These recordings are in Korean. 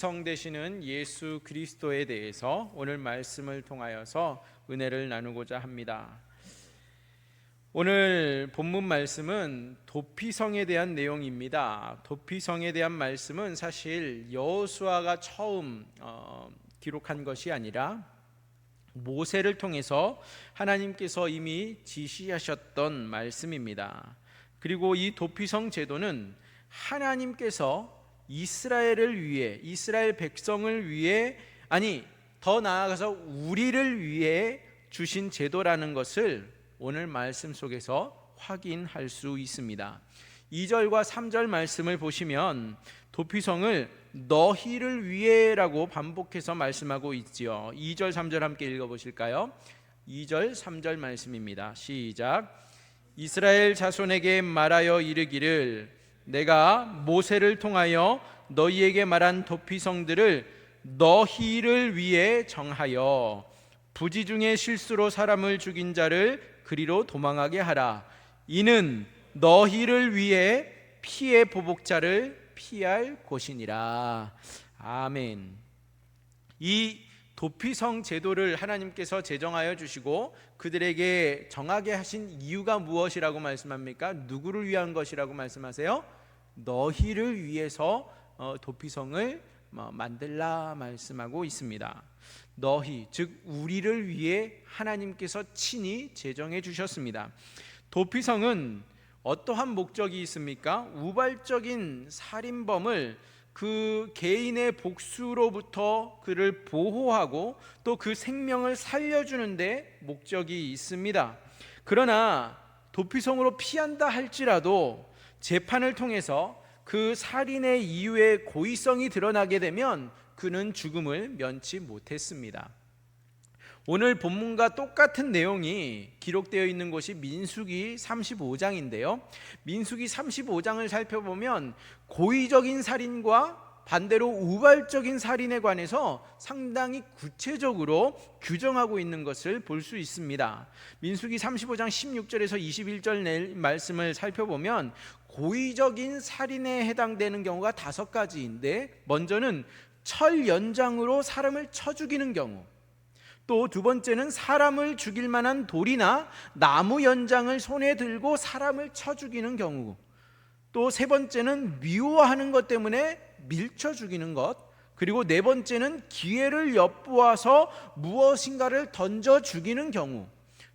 성 되시는 예수 그리스도에 대해서 오늘 말씀을 통하여서 은혜를 나누고자 합니다. 오늘 본문 말씀은 도피성에 대한 내용입니다. 도피성에 대한 말씀은 사실 여호수아가 처음 기록한 것이 아니라 모세를 통해서 하나님께서 이미 지시하셨던 말씀입니다. 그리고 이 도피성 제도는 하나님께서 이스라엘을 위해, 이스라엘 백성을 위해, 아니 더 나아가서 우리를 위해 주신 제도라는 것을 오늘 말씀 속에서 확인할 수 있습니다. 2절과 3절 말씀을 보시면 도피성을 너희를 위해라고 반복해서 말씀하고 있지요. 2절 3절 함께 읽어보실까요? 2절 3절 말씀입니다. 시작. 이스라엘 자손에게 말하여 이르기를 내가 모세를 통하여 너희에게 말한 도피성들을 너희를 위해 정하여 부지 중에 실수로 사람을 죽인 자를 그리로 도망하게 하라. 이는 너희를 위해 피의 보복자를 피할 곳이니라. 아멘. 이 도피성 제도를 하나님께서 제정하여 주시고 그들에게 정하게 하신 이유가 무엇이라고 말씀합니까? 누구를 위한 것이라고 말씀하세요? 너희를 위해서 도피성을 만들라 말씀하고 있습니다. 너희, 즉 우리를 위해 하나님께서 친히 제정해 주셨습니다. 도피성은 어떠한 목적이 있습니까? 우발적인 살인범을 그 개인의 복수로부터 그를 보호하고 또 그 생명을 살려주는 데 목적이 있습니다. 그러나 도피성으로 피한다 할지라도 재판을 통해서 그 살인의 이유의 고의성이 드러나게 되면 그는 죽음을 면치 못했습니다. 오늘 본문과 똑같은 내용이 기록되어 있는 곳이 민수기 35장인데요. 민수기 35장을 살펴보면 고의적인 살인과 반대로 우발적인 살인에 관해서 상당히 구체적으로 규정하고 있는 것을 볼 수 있습니다. 민수기 35장 16절에서 21절 말씀을 살펴보면 고의적인 살인에 해당되는 경우가 5가지인데, 먼저는 철 연장으로 사람을 쳐 죽이는 경우, 또 두 번째는 사람을 죽일 만한 돌이나 나무 연장을 손에 들고 사람을 쳐 죽이는 경우, 또 세 번째는 미워하는 것 때문에 밀쳐 죽이는 것, 그리고 네 번째는 기회를 엿보아서 무엇인가를 던져 죽이는 경우,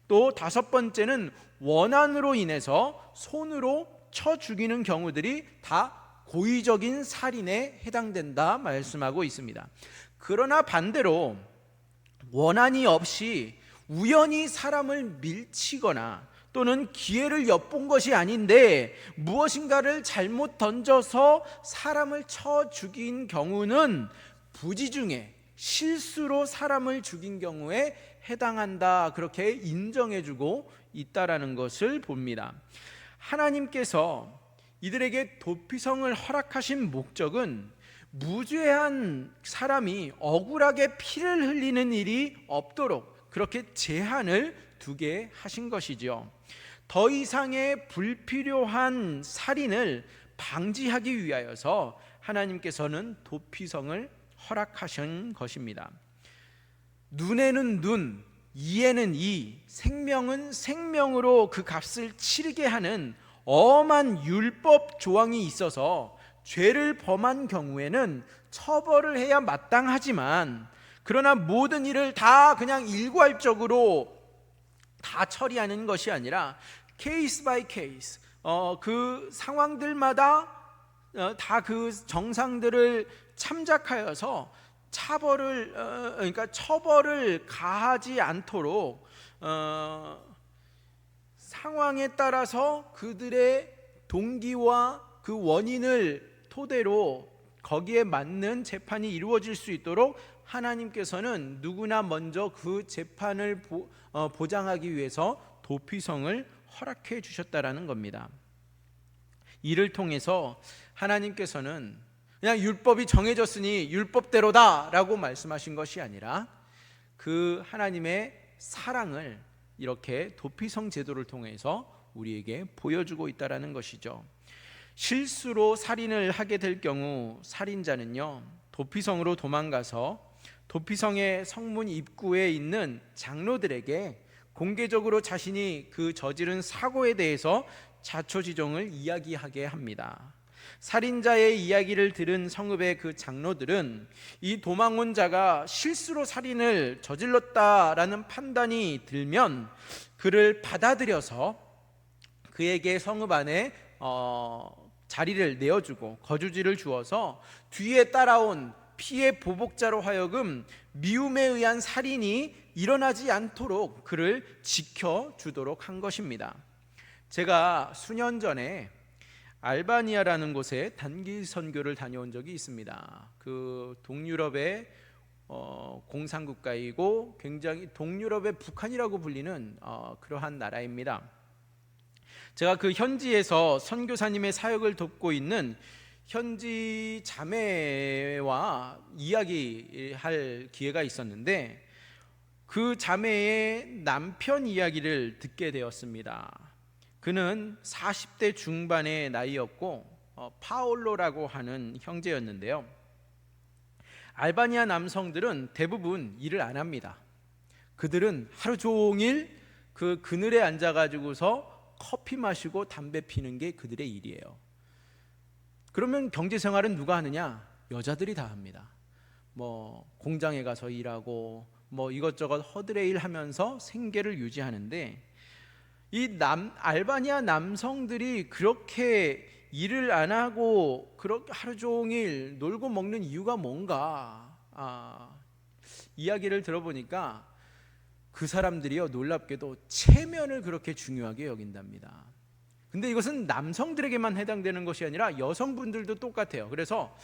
또 다섯 번째는 원한으로 인해서 손으로 쳐 죽이는 경우들이 다 고의적인 살인에 해당된다 말씀하고 있습니다. 그러나 반대로 원한이 없이 우연히 사람을 밀치거나 또는 기회를 엿본 것이 아닌데 무엇인가를 잘못 던져서 사람을 쳐 죽인 경우는 부지 중에 실수로 사람을 죽인 경우에 해당한다, 그렇게 인정해주고 있다라는 것을 봅니다. 하나님께서 이들에게 도피성을 허락하신 목적은 무죄한 사람이 억울하게 피를 흘리는 일이 없도록 그렇게 제한을 두게 하신 것이죠. 더 이상의 불필요한 살인을 방지하기 위하여서 하나님께서는 도피성을 허락하신 것입니다. 눈에는 눈, 이에는 이, 생명은 생명으로 그 값을 치르게 하는 엄한 율법 조항이 있어서 죄를 범한 경우에는 처벌을 해야 마땅하지만, 그러나 모든 일을 다 그냥 일괄적으로 다 처리하는 것이 아니라 케이스 바이 케이스, 그 상황들마다 다 그 정상들을 참작하여서 그러니까 처벌을 가하지 않도록 상황에 따라서 그들의 동기와 그 원인을 토대로 거기에 맞는 재판이 이루어질 수 있도록 하나님께서는 누구나 먼저 그 재판을 보장하기 위해서 도피성을 허락해 주셨다라는 겁니다. 이를 통해서 하나님께서는 그냥 율법이 정해졌으니 율법대로다 라고 말씀하신 것이 아니라 그 하나님의 사랑을 이렇게 도피성 제도를 통해서 우리에게 보여주고 있다라는 것이죠. 실수로 살인을 하게 될 경우 살인자는요, 도피성으로 도망가서 도피성의 성문 입구에 있는 장로들에게 공개적으로 자신이 그 저지른 사고에 대해서 자초지종을 이야기하게 합니다. 살인자의 이야기를 들은 성읍의 그 장로들은 이 도망온 자가 실수로 살인을 저질렀다라는 판단이 들면 그를 받아들여서 그에게 성읍 안에 자리를 내어주고 거주지를 주어서 뒤에 따라온 피해 보복자로 하여금 미움에 의한 살인이 일어나지 않도록 그를 지켜주도록 한 것입니다. 제가 수년 전에 알바니아라는 곳에 단기 선교를 다녀온 적이 있습니다. 그 동유럽의 공산국가이고 굉장히 동유럽의 북한이라고 불리는 그러한 나라입니다. 제가 그 현지에서 선교사님의 사역을 돕고 있는 현지 자매와 이야기할 기회가 있었는데 그 자매의 남편 이야기를 듣게 되었습니다. 그는 40대 중반의 나이였고 파올로라고 하는 형제였는데요. 알바니아 남성들은 대부분 일을 안 합니다. 그들은 하루 종일 그 그늘에 앉아가지고서 커피 마시고 담배 피는 게 그들의 일이에요. 그러면 경제 생활은 누가 하느냐? 여자들이 다 합니다. 뭐 공장에 가서 일하고 뭐 이것저것 허드레 일 하면서 생계를 유지하는데 이 알바니아 남성들이 그렇게 일을 안 하고 그렇게 하루 종일 놀고 먹는 이유가 뭔가 이야기를 들어보니까 그 사람들이요 놀랍게도 체면을 그렇게 중요하게 여긴답니다. 근데 이것은 남성들에게만 해당되는 것이 아니라 여성분들도 똑같아요. 그래서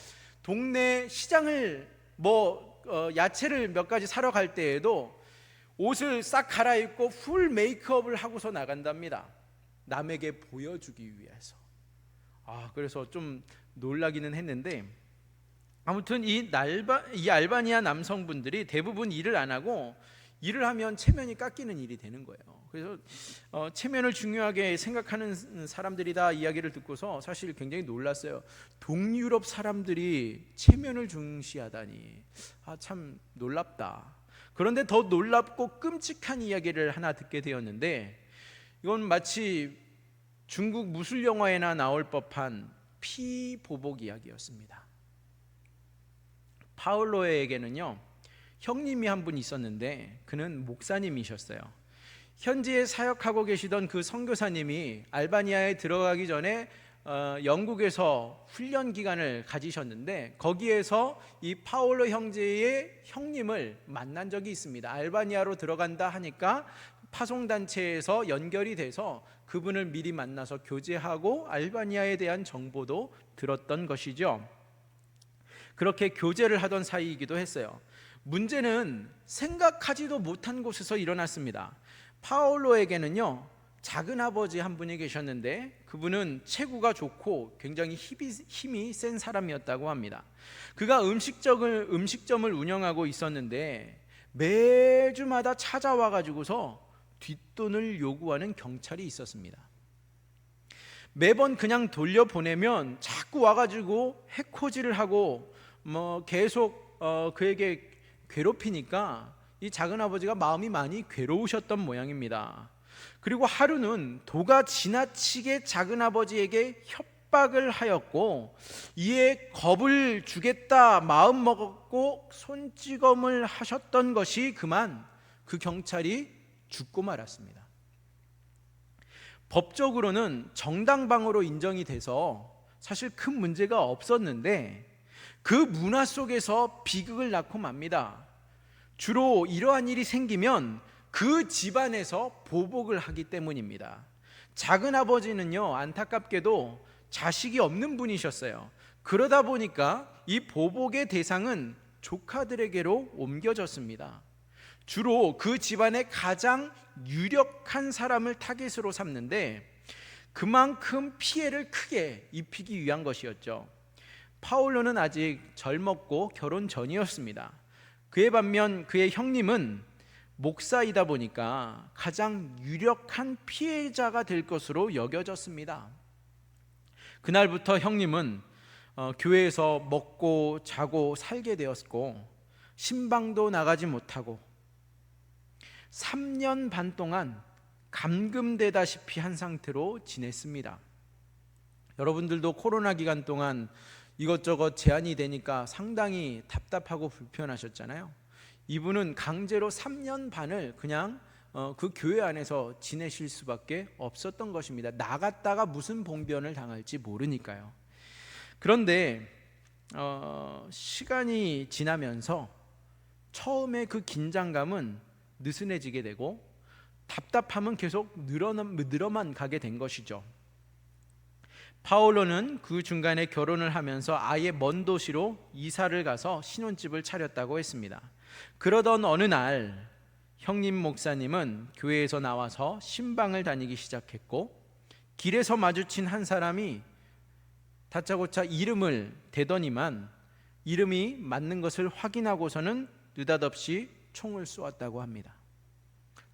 동네 시장을 야채를 몇 가지 사러 갈 때에도 옷을 싹 갈아입고 풀 메이크업을 하고서 나간답니다. 남에게 보여주기 위해서. 그래서 좀 놀라기는 했는데 아무튼 이 알바니아 남성분들이 대부분 일을 안 하고 일을 하면 체면이 깎이는 일이 되는 거예요. 그래서 체면을 중요하게 생각하는 사람들이다 이야기를 듣고서 사실 굉장히 놀랐어요. 동유럽 사람들이 체면을 중시하다니 참 놀랍다. 그런데 더 놀랍고 끔찍한 이야기를 하나 듣게 되었는데 이건 마치 중국 무술 영화에나 나올 법한 피보복 이야기였습니다. 파울로에게는요 형님이 한 분 있었는데 그는 목사님이셨어요. 현지에 사역하고 계시던 그 선교사님이 알바니아에 들어가기 전에 영국에서 훈련 기간을 가지셨는데 거기에서 이 파올로 형제의 형님을 만난 적이 있습니다. 알바니아로 들어간다 하니까 파송단체에서 연결이 돼서 그분을 미리 만나서 교제하고 알바니아에 대한 정보도 들었던 것이죠. 그렇게 교제를 하던 사이이기도 했어요. 문제는 생각하지도 못한 곳에서 일어났습니다. 파올로에게는요 작은 아버지 한 분이 계셨는데 그분은 체구가 좋고 굉장히 힘이 센 사람이었다고 합니다. 그가 음식점을 운영하고 있었는데 매주마다 찾아와 가지고서 뒷돈을 요구하는 경찰이 있었습니다. 매번 그냥 돌려보내면 자꾸 와가지고 해코지를 하고 계속 그에게 괴롭히니까 이 작은아버지가 마음이 많이 괴로우셨던 모양입니다. 그리고 하루는 도가 지나치게 작은아버지에게 협박을 하였고 이에 겁을 주겠다 마음 먹었고 손찌검을 하셨던 것이 그만 그 경찰이 죽고 말았습니다. 법적으로는 정당방어로 인정이 돼서 사실 큰 문제가 없었는데 그 문화 속에서 비극을 낳고 맙니다. 주로 이러한 일이 생기면 그 집안에서 보복을 하기 때문입니다. 작은 아버지는요 안타깝게도 자식이 없는 분이셨어요. 그러다 보니까 이 보복의 대상은 조카들에게로 옮겨졌습니다. 주로 그 집안의 가장 유력한 사람을 타겟으로 삼는데 그만큼 피해를 크게 입히기 위한 것이었죠. 파울로는 아직 젊었고 결혼 전이었습니다. 그에 반면 그의 형님은 목사이다 보니까 가장 유력한 피해자가 될 것으로 여겨졌습니다. 그날부터 형님은 교회에서 먹고 자고 살게 되었고 신방도 나가지 못하고 3년 반 동안 감금되다시피 한 상태로 지냈습니다. 여러분들도 코로나 기간 동안 이것저것 제한이 되니까 상당히 답답하고 불편하셨잖아요. 이분은 강제로 3년 반을 그냥 그 교회 안에서 지내실 수밖에 없었던 것입니다. 나갔다가 무슨 봉변을 당할지 모르니까요. 그런데 시간이 지나면서 처음에 그 긴장감은 느슨해지게 되고 답답함은 계속 늘어만 가게 된 것이죠. 파울로는 그 중간에 결혼을 하면서 아예 먼 도시로 이사를 가서 신혼집을 차렸다고 했습니다. 그러던 어느 날 형님 목사님은 교회에서 나와서 신방을 다니기 시작했고 길에서 마주친 한 사람이 다짜고짜 이름을 대더니만 이름이 맞는 것을 확인하고서는 느닷없이 총을 쏘았다고 합니다.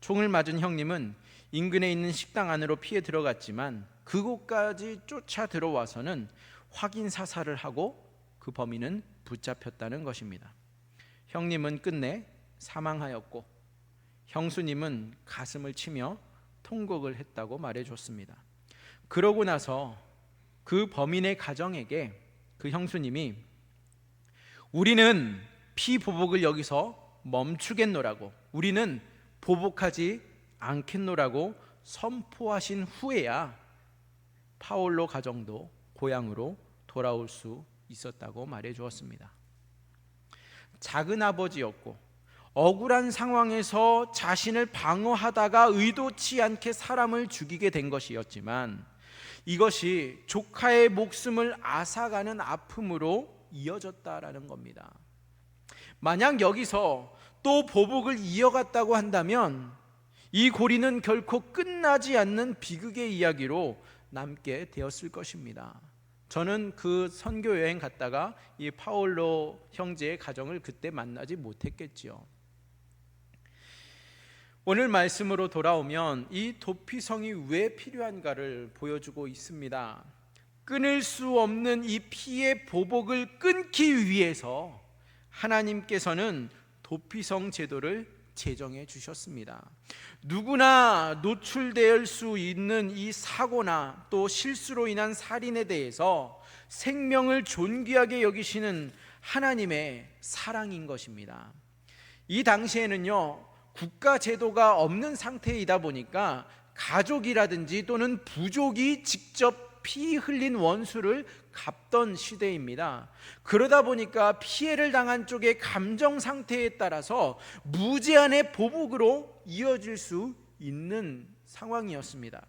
총을 맞은 형님은 인근에 있는 식당 안으로 피해 들어갔지만 그곳까지 쫓아 들어와서는 확인 사살을 하고 그 범인은 붙잡혔다는 것입니다. 형님은 끝내 사망하였고 형수님은 가슴을 치며 통곡을 했다고 말해줬습니다. 그러고 나서 그 범인의 가정에게 그 형수님이 우리는 피보복을 여기서 멈추겠노라고, 우리는 보복하지 않겠노라고 선포하신 후에야 파울로 가정도 고향으로 돌아올 수 있었다고 말해 주었습니다. 작은 아버지였고 억울한 상황에서 자신을 방어하다가 의도치 않게 사람을 죽이게 된 것이었지만 이것이 조카의 목숨을 앗아가는 아픔으로 이어졌다라는 겁니다. 만약 여기서 또 보복을 이어갔다고 한다면 이 고리는 결코 끝나지 않는 비극의 이야기로 남게 되었을 것입니다. 저는 그 선교 여행 갔다가 이 파울로 형제의 가정을 그때 만나지 못했겠지요. 오늘 말씀으로 돌아오면 이 도피성이 왜 필요한가를 보여주고 있습니다. 끊을 수 없는 이 피의 보복을 끊기 위해서 하나님께서는 도피성 제도를 제정해 주셨습니다. 누구나 노출될 수 있는 이 사고나 또 실수로 인한 살인에 대해서 생명을 존귀하게 여기시는 하나님의 사랑인 것입니다. 이 당시에는요, 국가 제도가 없는 상태이다 보니까 가족이라든지 또는 부족이 직접 피 흘린 원수를 갚던 시대입니다. 그러다 보니까 피해를 당한 쪽의 감정 상태에 따라서 무제한의 보복으로 이어질 수 있는 상황이었습니다.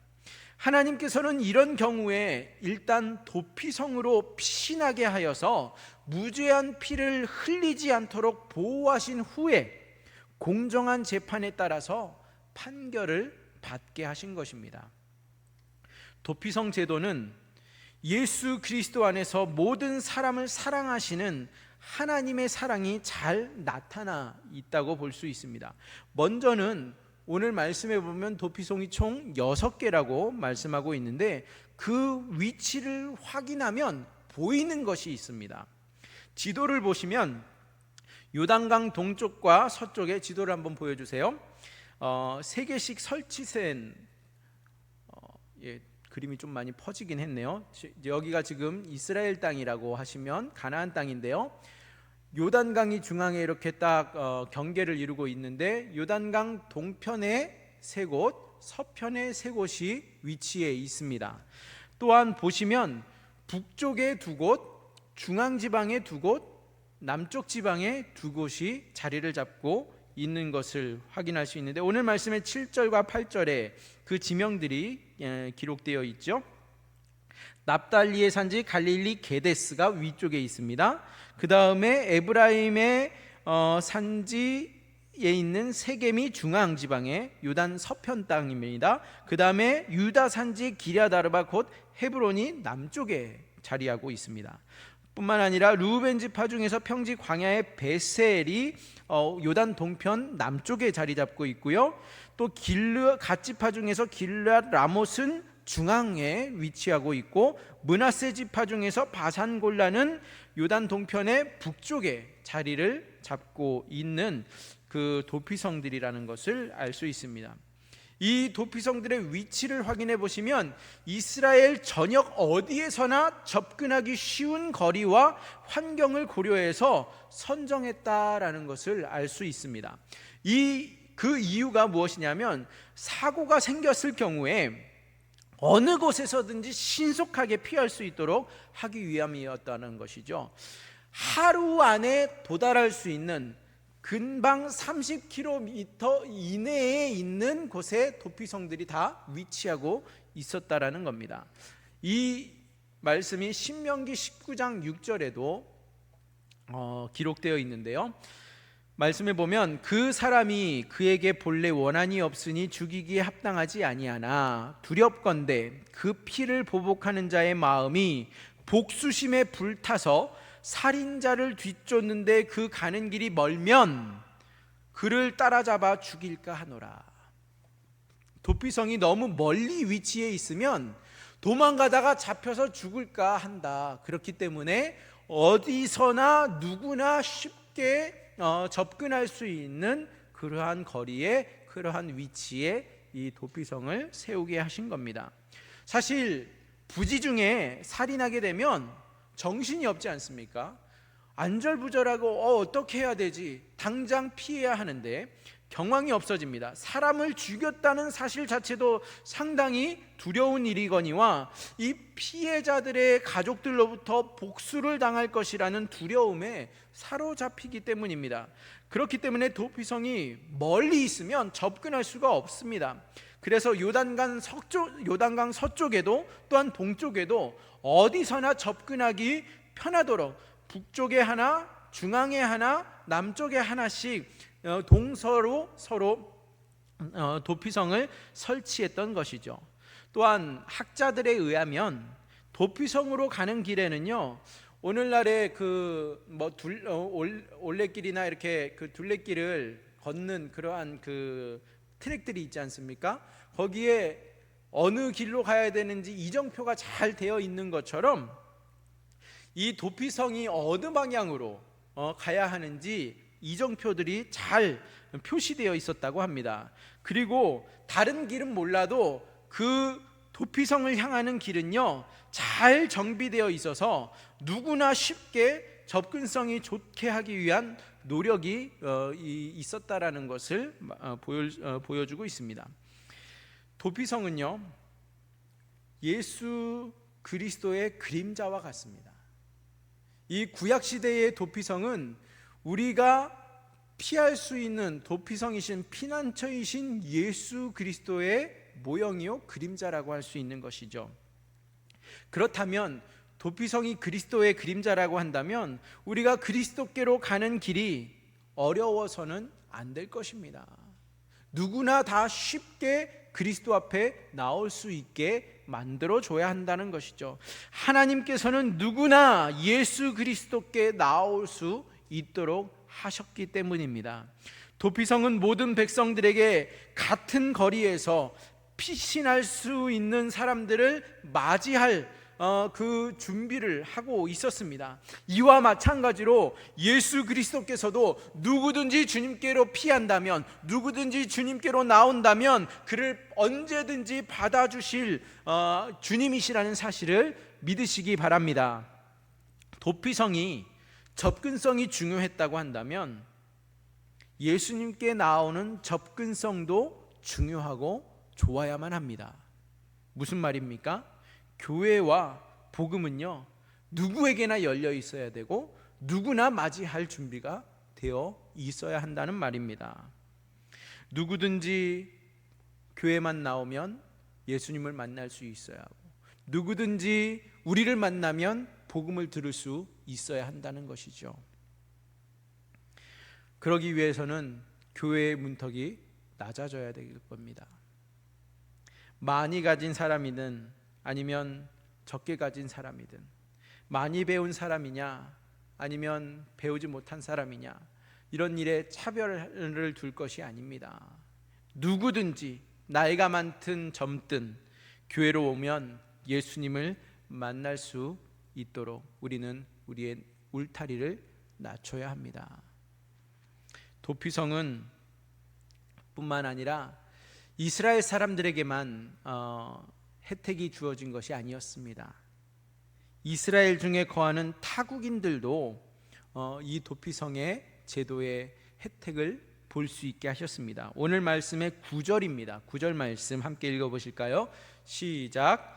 하나님께서는 이런 경우에 일단 도피성으로 피신하게 하여서 무죄한 피를 흘리지 않도록 보호하신 후에 공정한 재판에 따라서 판결을 받게 하신 것입니다. 도피성 제도는 예수 그리스도 안에서 모든 사람을 사랑하시는 하나님의 사랑이 잘 나타나 있다고 볼 수 있습니다. 먼저는 오늘 말씀에 보면 도피성이 총 6개라고 말씀하고 있는데 그 위치를 확인하면 보이는 것이 있습니다. 지도를 보시면 요단강 동쪽과 서쪽에 지도를 한번 보여주세요. 3개씩 설치된 그림이 좀 많이 퍼지긴 했네요. 여기가 지금 이스라엘 땅이라고 하시면 가나안 땅인데요. 요단강이 중앙에 이렇게 딱 경계를 이루고 있는데 요단강 동편에 3곳, 서편에 3곳이 위치해 있습니다. 또한 보시면 북쪽에 2곳, 중앙지방에 2곳, 남쪽 지방에 2곳이 자리를 잡고 있는 것을 확인할 수 있는데 오늘 말씀의 7절과 8절에 그 지명들이 기록되어 있죠. 납달리의 산지 갈릴리 게데스가 위쪽에 있습니다. 그 다음에 에브라임의 산지에 있는 세겜이 중앙지방의 요단 서편 땅입니다. 그 다음에 유다 산지 기랴다르바 곧 헤브론이 남쪽에 자리하고 있습니다. 뿐만 아니라 루벤 지파 중에서 평지 광야의 베셀이 요단 동편 남쪽에 자리 잡고 있고요. 또 갓 지파 중에서 길르앗 라못은 중앙에 위치하고 있고, 므낫세 지파 중에서 바산 골라는 요단 동편의 북쪽에 자리를 잡고 있는 그 도피성들이라는 것을 알 수 있습니다. 이 도피성들의 위치를 확인해 보시면 이스라엘 전역 어디에서나 접근하기 쉬운 거리와 환경을 고려해서 선정했다라는 것을 알 수 있습니다. 그 이유가 무엇이냐면, 사고가 생겼을 경우에 어느 곳에서든지 신속하게 피할 수 있도록 하기 위함이었다는 것이죠. 하루 안에 도달할 수 있는, 근방 30km 이내에 있는 곳에 도피성들이 다 위치하고 있었다라는 겁니다. 이 말씀이 신명기 19장 6절에도 기록되어 있는데요. 말씀에 보면, 그 사람이 그에게 본래 원한이 없으니 죽이기에 합당하지 아니하나 두렵건대 그 피를 보복하는 자의 마음이 복수심에 불타서 살인자를 뒤쫓는데 그 가는 길이 멀면 그를 따라잡아 죽일까 하노라. 도피성이 너무 멀리 위치해 있으면 도망가다가 잡혀서 죽을까 한다. 그렇기 때문에 어디서나 누구나 쉽게 접근할 수 있는 그러한 거리에, 그러한 위치에 이 도피성을 세우게 하신 겁니다. 사실 부지 중에 살인하게 되면 정신이 없지 않습니까? 안절부절하고 어떻게 해야 되지? 당장 피해야 하는데 경황이 없어집니다. 사람을 죽였다는 사실 자체도 상당히 두려운 일이거니와 이 피해자들의 가족들로부터 복수를 당할 것이라는 두려움에 사로잡히기 때문입니다. 그렇기 때문에 도피성이 멀리 있으면 접근할 수가 없습니다. 그래서 요단강 서쪽에도 또한 동쪽에도 어디서나 접근하기 편하도록 북쪽에 하나, 중앙에 하나, 남쪽에 하나씩 동서로 서로 도피성을 설치했던 것이죠. 또한 학자들에 의하면 도피성으로 가는 길에는요, 오늘날의 올레길이나 이렇게 그 둘레길을 걷는 그러한 그 트랙들이 있지 않습니까? 거기에 어느 길로 가야 되는지 이정표가 잘 되어 있는 것처럼 이 도피성이 어느 방향으로 가야 하는지 이정표들이 잘 표시되어 있었다고 합니다. 그리고 다른 길은 몰라도 그 도피성을 향하는 길은요, 잘 정비되어 있어서 누구나 쉽게 접근성이 좋게 하기 위한 노력이 있었다라는 것을 보여주고 있습니다. 도피성은요, 예수 그리스도의 그림자와 같습니다. 이 구약 시대의 도피성은 우리가 피할 수 있는 도피성이신, 피난처이신 예수 그리스도의 모형이요, 그림자라고 할 수 있는 것이죠. 그렇다면 도피성이 그리스도의 그림자라고 한다면 우리가 그리스도께로 가는 길이 어려워서는 안 될 것입니다. 누구나 다 쉽게 그리스도 앞에 나올 수 있게 만들어줘야 한다는 것이죠. 하나님께서는 누구나 예수 그리스도께 나올 수 있도록 하셨기 때문입니다. 도피성은 모든 백성들에게 같은 거리에서 피신할 수 있는 사람들을 맞이할 그 준비를 하고 있었습니다. 이와 마찬가지로 예수 그리스도께서도 누구든지 주님께로 피한다면, 누구든지 주님께로 나온다면 그를 언제든지 받아주실 주님이시라는 사실을 믿으시기 바랍니다. 도피성이 접근성이 중요했다고 한다면 예수님께 나오는 접근성도 중요하고 좋아야만 합니다. 무슨 말입니까? 교회와 복음은요, 누구에게나 열려 있어야 되고 누구나 맞이할 준비가 되어 있어야 한다는 말입니다. 누구든지 교회만 나오면 예수님을 만날 수 있어야 하고, 누구든지 우리를 만나면 복음을 들을 수 있어야 한다는 것이죠. 그러기 위해서는 교회의 문턱이 낮아져야 될 겁니다. 많이 가진 사람이든 아니면 적게 가진 사람이든, 많이 배운 사람이냐 아니면 배우지 못한 사람이냐, 이런 일에 차별을 둘 것이 아닙니다. 누구든지 나이가 많든 젊든 교회로 오면 예수님을 만날 수 있도록 우리는 우리의 울타리를 낮춰야 합니다. 도피성은 뿐만 아니라 이스라엘 사람들에게만 혜택이 주어진 것이 아니었습니다. 이스라엘 중에 거하는 타국인들도 이 도피성의 제도의 혜택을 볼 수 있게 하셨습니다. 오늘 말씀의 9절입니다. 9절 말씀 함께 읽어보실까요? 시작.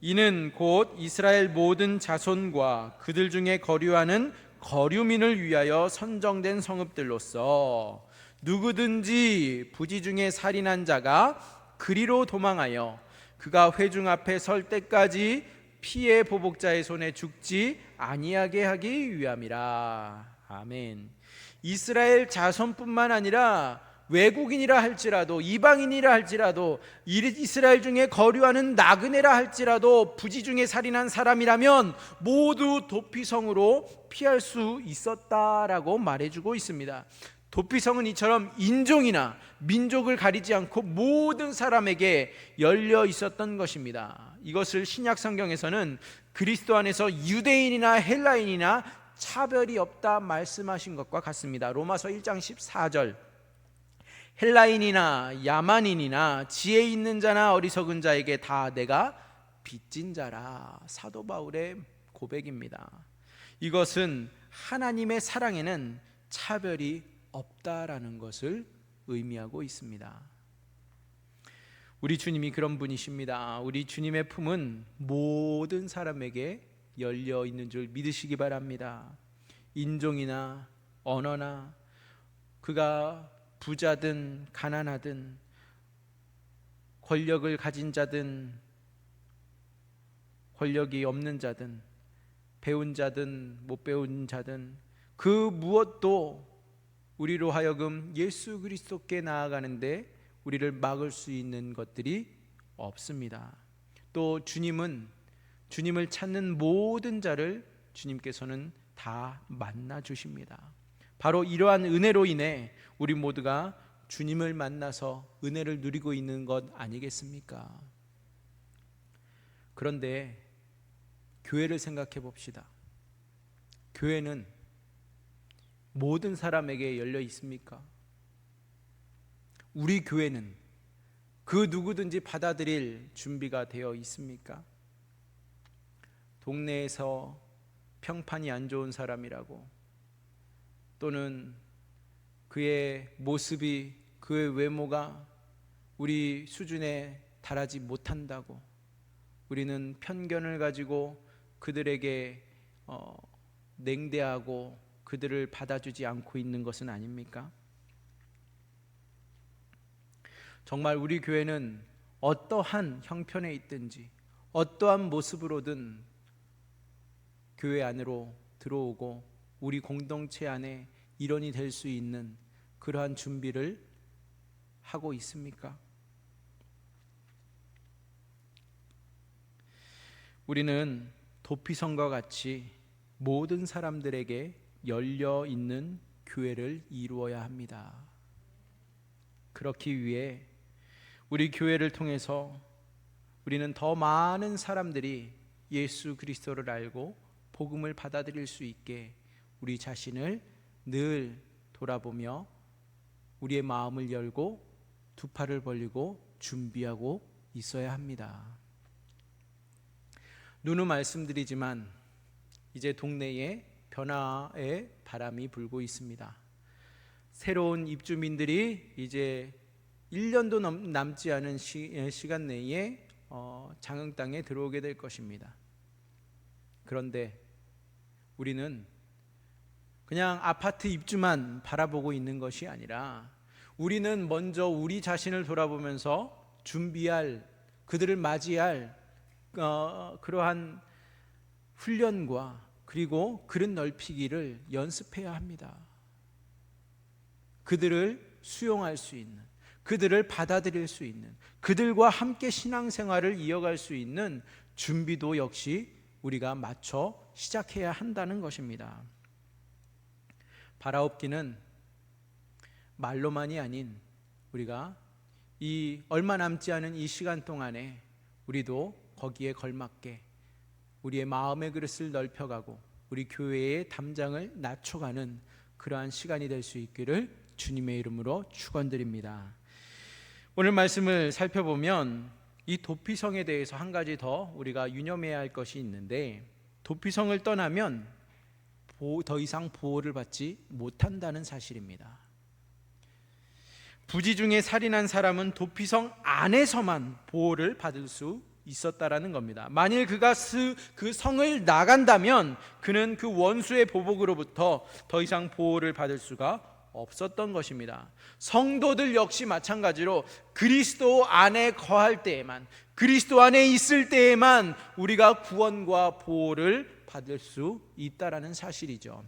이는 곧 이스라엘 모든 자손과 그들 중에 거류하는 거류민을 위하여 선정된 성읍들로서 누구든지 부지 중에 살인한 자가 그리로 도망하여 그가 회중 앞에 설 때까지 피해 보복자의 손에 죽지 아니하게 하기 위함이라. 아멘. 이스라엘 자손뿐만 아니라 외국인이라 할지라도 이방인이라 할지라도 이스라엘 중에 거류하는 나그네라 할지라도 부지 중에 살인한 사람이라면 모두 도피성으로 피할 수 있었다라고 말해주고 있습니다. 도피성은 이처럼 인종이나 민족을 가리지 않고 모든 사람에게 열려 있었던 것입니다. 이것을 신약 성경에서는 그리스도 안에서 유대인이나 헬라인이나 차별이 없다 말씀하신 것과 같습니다. 로마서 1장 14절. 헬라인이나 야만인이나 지혜 있는 자나 어리석은 자에게 다 내가 빚진 자라. 사도 바울의 고백입니다. 이것은 하나님의 사랑에는 차별이 없다라는 것을 의미하고 있습니다. 우리 주님이 그런 분이십니다. 우리 주님의 품은 모든 사람에게 열려 있는 줄 믿으시기 바랍니다. 인종이나 언어나 그가 부자든 가난하든 권력을 가진 자든 권력이 없는 자든 배운 자든 못 배운 자든 그 무엇도 우리로 하여금 예수 그리스도께 나아가는데 우리를 막을 수 있는 것들이 없습니다. 또 주님을 찾는 모든 자를 주님께서는 다 만나 주십니다. 바로 이러한 은혜로 인해 우리 모두가 주님을 만나서 은혜를 누리고 있는 것 아니겠습니까? 그런데 교회를 생각해 봅시다. 교회는 모든 사람에게 열려 있습니까? 우리 교회는 그 누구든지 받아들일 준비가 되어 있습니까? 동네에서 평판이 안 좋은 사람이라고 또는 그의 모습이 그의 외모가 우리 수준에 달하지 못한다고 우리는 편견을 가지고 그들에게 냉대하고 그들을 받아주지 않고 있는 것은 아닙니까? 정말 우리 교회는 어떠한 형편에 있든지 어떠한 모습으로든 교회 안으로 들어오고 우리 공동체 안에 일원이 될 수 있는 그러한 준비를 하고 있습니까? 우리는 도피성과 같이 모든 사람들에게 열려 있는 교회를 이루어야 합니다. 그렇기 위해 우리 교회를 통해서 우리는 더 많은 사람들이 예수 그리스도를 알고 복음을 받아들일 수 있게 우리 자신을 늘 돌아보며 우리의 마음을 열고 두 팔을 벌리고 준비하고 있어야 합니다. 누누 말씀드리지만 이제 동네에 변화의 바람이 불고 있습니다. 새로운 입주민들이 이제 1년도 남지 않은 시간 내에 장흥 땅에 들어오게 될 것입니다. 그런데 우리는 그냥 아파트 입주만 바라보고 있는 것이 아니라 우리는 먼저 우리 자신을 돌아보면서 준비할 그들을 맞이할 그러한 훈련과 그리고 그릇 넓히기를 연습해야 합니다. 그들을 수용할 수 있는, 그들을 받아들일 수 있는, 그들과 함께 신앙생활을 이어갈 수 있는 준비도 역시 우리가 맞춰 시작해야 한다는 것입니다. 바라옵기는 말로만이 아닌 우리가 이 얼마 남지 않은 이 시간 동안에 우리도 거기에 걸맞게 우리의 마음의 그릇을 넓혀가고 우리 교회의 담장을 낮춰가는 그러한 시간이 될 수 있기를 주님의 이름으로 축원드립니다. 오늘 말씀을 살펴보면 이 도피성에 대해서 한 가지 더 우리가 유념해야 할 것이 있는데, 도피성을 떠나면 더 이상 보호를 받지 못한다는 사실입니다. 부지 중에 살인한 사람은 도피성 안에서만 보호를 받을 수 있었다라는 겁니다. 만일 그가 그 성을 나간다면 그는 그 원수의 보복으로부터 더 이상 보호를 받을 수가 없었던 것입니다. 성도들 역시 마찬가지로 그리스도 안에 거할 때에만, 그리스도 안에 있을 때에만 우리가 구원과 보호를 받을 수 있다라는 사실이죠.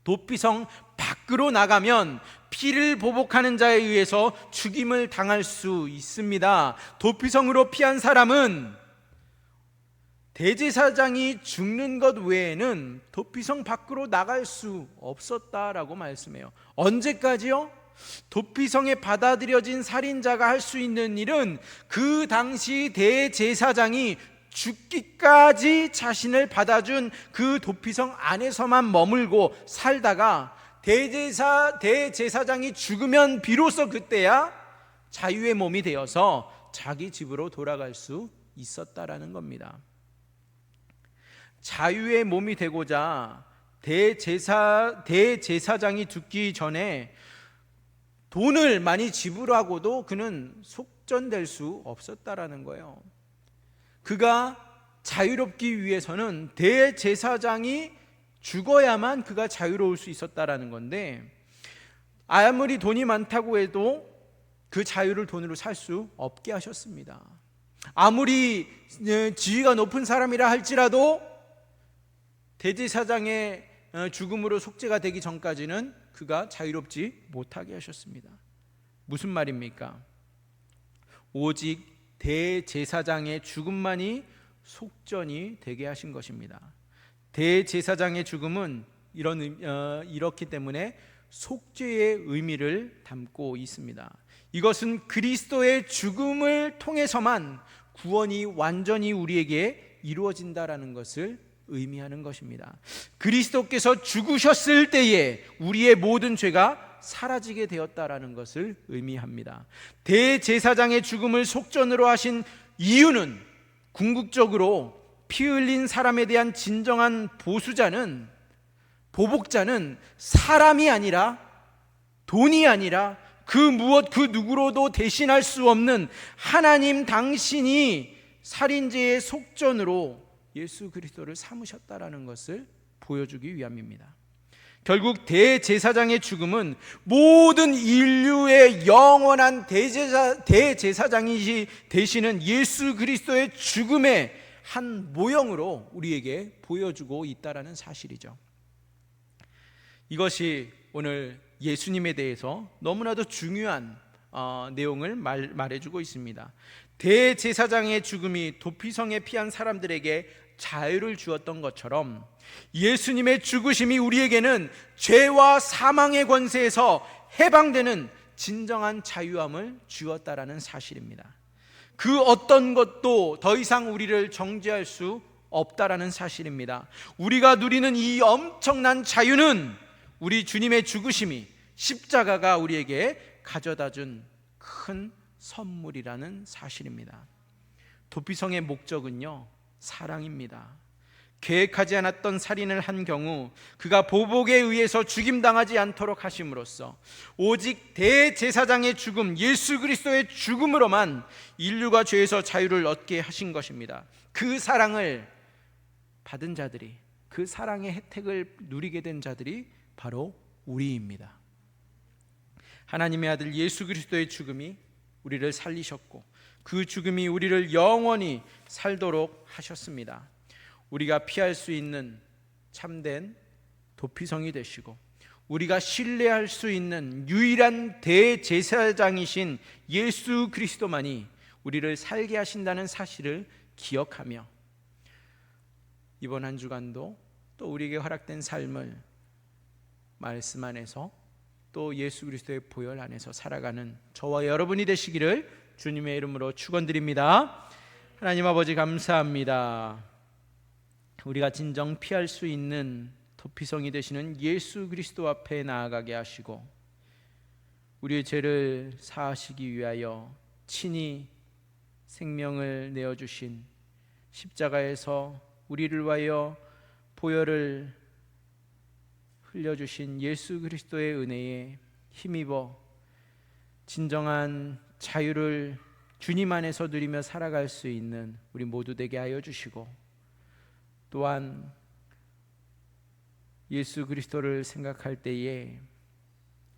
도피성 밖으로 나가면 피를 보복하는 자에 의해서 죽임을 당할 수 있습니다. 도피성으로 피한 사람은 대제사장이 죽는 것 외에는 도피성 밖으로 나갈 수 없었다라고 말씀해요. 언제까지요? 도피성에 받아들여진 살인자가 할 수 있는 일은 그 당시 대제사장이 죽기까지 자신을 받아준 그 도피성 안에서만 머물고 살다가 대제사장이 죽으면 비로소 그때야 자유의 몸이 되어서 자기 집으로 돌아갈 수 있었다라는 겁니다. 자유의 몸이 되고자 대제사장이 죽기 전에 돈을 많이 지불하고도 그는 속전될 수 없었다라는 거예요. 그가 자유롭기 위해서는 대제사장이 죽어야만 그가 자유로울 수 있었다라는 건데, 아무리 돈이 많다고 해도 그 자유를 돈으로 살 수 없게 하셨습니다. 아무리 지위가 높은 사람이라 할지라도 대제사장의 죽음으로 속죄가 되기 전까지는 그가 자유롭지 못하게 하셨습니다. 무슨 말입니까? 오직 대제사장의 죽음만이 속전이 되게 하신 것입니다. 대제사장의 죽음은 이렇기 때문에 속죄의 의미를 담고 있습니다. 이것은 그리스도의 죽음을 통해서만 구원이 완전히 우리에게 이루어진다라는 것을 의미하는 것입니다. 그리스도께서 죽으셨을 때에 우리의 모든 죄가 사라지게 되었다라는 것을 의미합니다. 대제사장의 죽음을 속전으로 하신 이유는 궁극적으로 피 흘린 사람에 대한 진정한 보복자는 사람이 아니라, 돈이 아니라 그 누구로도 대신할 수 없는 하나님 당신이 살인죄의 속전으로 예수 그리스도를 삼으셨다라는 것을 보여주기 위함입니다. 결국 대제사장의 죽음은 모든 인류의 영원한 대제사장이 되시는 예수 그리스도의 죽음의 한 모형으로 우리에게 보여주고 있다라는 사실이죠. 이것이 오늘 예수님에 대해서 너무나도 중요한 내용을 말해주고 있습니다. 대제사장의 죽음이 도피성에 피한 사람들에게 자유를 주었던 것처럼 예수님의 죽으심이 우리에게는 죄와 사망의 권세에서 해방되는 진정한 자유함을 주었다라는 사실입니다. 그 어떤 것도 더 이상 우리를 정죄할 수 없다라는 사실입니다. 우리가 누리는 이 엄청난 자유는 우리 주님의 죽으심이, 십자가가 우리에게 가져다준 큰 선물이라는 사실입니다. 도피성의 목적은요, 사랑입니다. 계획하지 않았던 살인을 한 경우 그가 보복에 의해서 죽임당하지 않도록 하심으로써 오직 대제사장의 죽음, 예수 그리스도의 죽음으로만 인류가 죄에서 자유를 얻게 하신 것입니다. 그 사랑을 받은 자들이, 그 사랑의 혜택을 누리게 된 자들이 바로 우리입니다. 하나님의 아들 예수 그리스도의 죽음이 우리를 살리셨고 그 죽음이 우리를 영원히 살도록 하셨습니다. 우리가 피할 수 있는 참된 도피성이 되시고 우리가 신뢰할 수 있는 유일한 대제사장이신 예수 그리스도만이 우리를 살게 하신다는 사실을 기억하며 이번 한 주간도 또 우리에게 허락된 삶을 말씀 안에서 또 예수 그리스도의 보혈 안에서 살아가는 저와 여러분이 되시기를 주님의 이름으로 축원드립니다. 하나님 아버지 감사합니다. 우리가 진정 피할 수 있는 도피성이 되시는 예수 그리스도 앞에 나아가게 하시고 우리의 죄를 사하시기 위하여 친히 생명을 내어주신 십자가에서 우리를 위하여 보혈을 흘려주신 예수 그리스도의 은혜에 힘입어 진정한 자유를 주님 안에서 누리며 살아갈 수 있는 우리 모두 되게 하여 주시고, 또한 예수 그리스도를 생각할 때에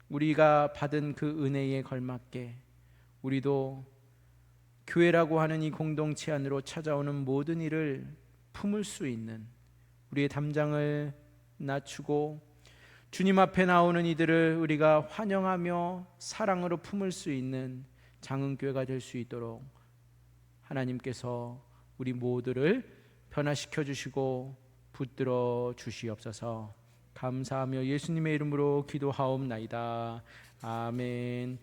우리가 받은 그 은혜에 걸맞게 우리도 교회라고 하는 이 공동체 안으로 찾아오는 모든 일을 품을 수 있는, 우리의 담장을 낮추고 주님 앞에 나오는 이들을 우리가 환영하며 사랑으로 품을 수 있는 장흥교회가 될 수 있도록 하나님께서 우리 모두를 변화시켜 주시고 붙들어 주시옵소서. 감사하며 예수님의 이름으로 기도하옵나이다. 아멘.